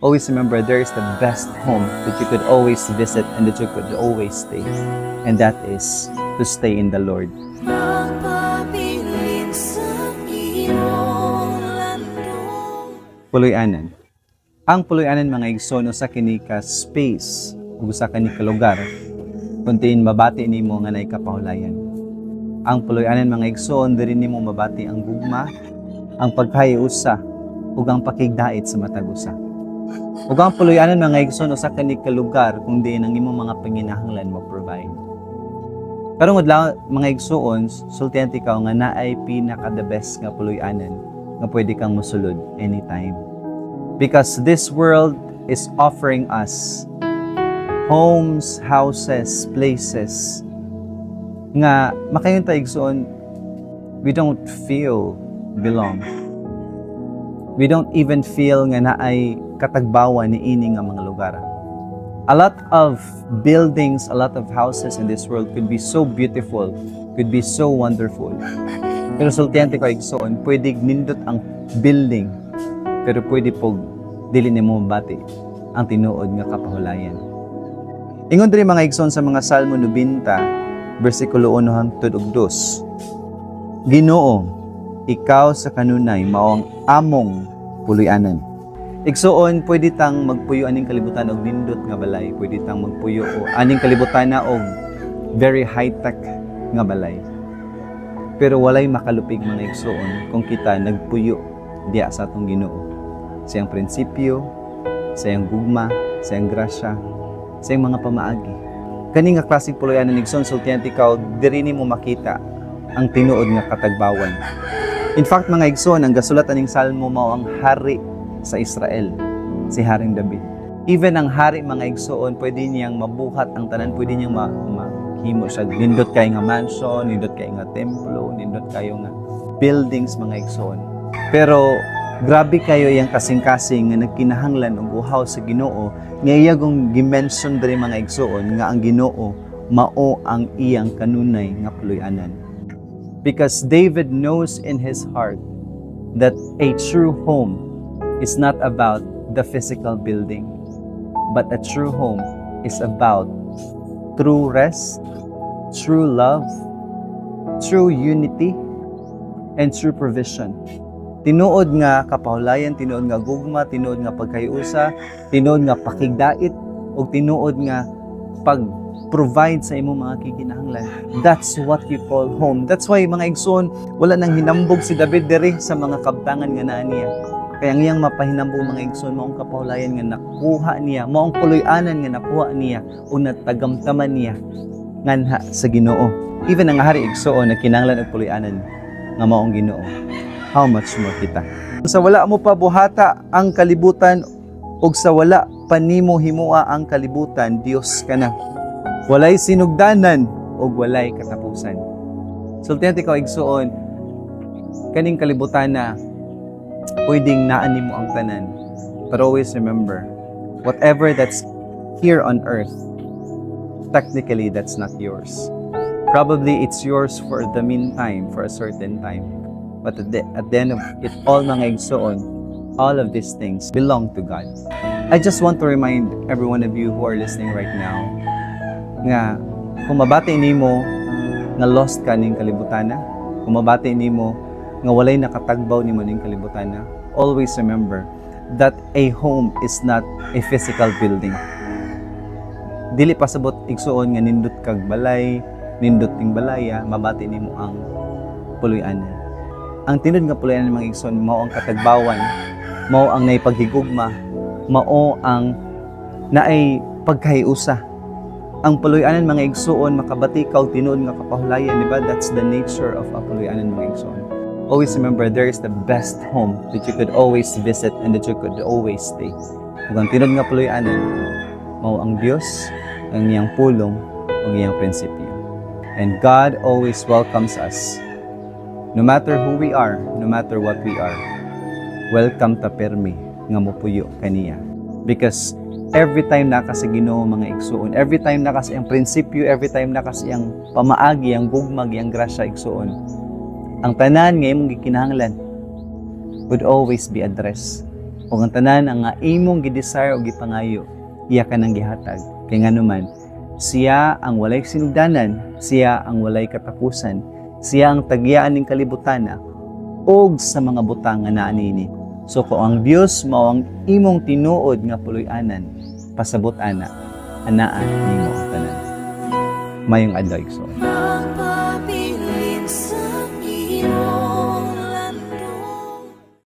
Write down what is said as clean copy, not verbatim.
Always remember there is the best home that you could always visit and that you could always stay. And that is to stay in the Lord. Puloy-anan. Ang puloy-anan mga igsoon sa kinika space ug sa kanika lugar kuntiin mabati nimo nga nay kapahulayan. Ang puloy-anan mga igsoon diri nimo mabati ang gugma, ang pagkayusa ug ang pakigdait sa matag usa. Ug ang puloy-anan mga igsoon sa kanika lugar kung diin ang imong mga panginahanglan mo provide. Karong adlaw mga igsoon, sultihan ikaw nga naay pinaka the best nga puloy-anan nga pwede kang mosulod anytime. Because this world is offering us homes, houses, places nga makayon ta igsoon, we don't feel belong. We don't even feel nga naay katagbawan ni ini nga mga lugar. A lot of buildings, a lot of houses in this world could be so beautiful, could be so wonderful. Pero sultiante ko igsoon, pwede nindot ang building, pero pwede po dili nimo mabati ang tinuod nga kapahulayan. Ingon diri mga igsoon sa mga Salmo 90, bersikulo 1 hangtod og 2. Ginoo, ikaw sa kanunay mao ang among puloy-anan. Igsoon, pwede tang magpuyo aning kalibutan og nindot nga balay, pwede tang magpuyo o aning kalibutan na og very high-tech nga balay. Pero walay makalupig mga igsoon kung kita nagpuyo diya sa atong Ginoo. Sa iyang prinsipyo, sa iyang gugma, sa iyang grasya, sa iyang mga pamaagi. Kani nga klaseng puloy-anan igsoon sultihan ikaw diri nimo makita ang tinuod nga katagbawan. In fact mga igsoon, ang gasulat aning Salmo mao ang hari sa Israel, si Haring David. Even ang hari mga igsoon, pwede niyang mabuhat ang tanan, pwede niyang mahimo siya. Nindot kayo nga mansion, nindot kayo nga templo, nindot kayo nga buildings mga igsoon. Pero grabe kayo yung kasing-kasing nga nagkinahanglan og uhaw sa Ginoo, nga iyagong gimension diri mga igsoon nga ang Ginoo mao ang iyang kanunay nga puloy-anan. Because David knows in his heart that a true home is not about the physical building, but a true home is about true rest, true love, true unity, and true provision. Tinuod nga kapahulayan, tinuod nga gugma, tinuod nga pagkayusa, tinuod nga pakigdait, o tinuod nga pag-provide sa imong mga kikinahanglan. That's what you call home. That's why mga igsoon, wala nang hinambog si David diri sa mga kabtangan nga naa niya. Kaya ngayang mapahinambog mga igsoon, maong kapahulayan nga nakuha niya, maong puloy-anan nga nakuha niya, o natagamtaman niya nganha sa Ginoo. Even ang hari igsoon na kinahanglan og puloy-anan nga maong Ginoo. How much more kita? Sa wala mo pa buhata ang kalibutan, ug sa wala pa nimo himua ang kalibutan, Dios ka na. Walay sinugdanan ug walay katapusan. Sultihan ikaw igsoon, kaning kalibutan na pwedeng naan nimo ang tanan. But always remember, whatever that's here on earth, technically that's not yours. Probably it's yours for the meantime, for a certain time. But at the end of it all mga igsoon, all of these things belong to God. I just want to remind every one of you who are listening right now, nga kung mabati nimo nga lost ka ning kalibutan na, kung mabati nimo nga walay nakatagbaw nimo ning kalibutan na, always remember that a home is not a physical building. Dili pasabot igsuon nga nindot kag balay, nindot ting balaya, mabati nimo ang puloy-anan. Ang tinud nga puloy-anan mga igsoon mao ang katagbawan, mao ang naipaghigugma, mao ang naay pagkahiusa. Ang puloy-anan mga igsoon makabati kag tinud nga kapahulayan, di ba? That's the nature of a puloy-anan mga igsoon. Always remember there is the best home that you could always visit and that you could always stay. Ug ang tinud nga puloy-anan mao ang Dios, ang iyang pulong, ang iyang prinsipyo. And God always welcomes us. No matter who we are, no matter what we are, welcome ta permi nga mopuyo kaniya. Because every time na kasi Ginoo mga igsoon, every time na kasi ang prinsipyo, every time na kasi ang pamaagi, ang gugmag, ang grasya igsoon, ang tanan nga imong gikinahanglan would always be addressed O ang tanan ang nga imong gidesire o gipangayo, iya ka nang gihatag. Kaya nga naman, siya ang walay sinugdanan, siya ang walay katapusan, siya ang tagyaan ng kalibutana, og sa mga butang nga naa niini. So kung ang Dios mao ang imong tinuod nga puloy-anan, pasabot ana, anaan nimo ang tanan. Mayong adlaw igsoon. Magpabilin sa iyo.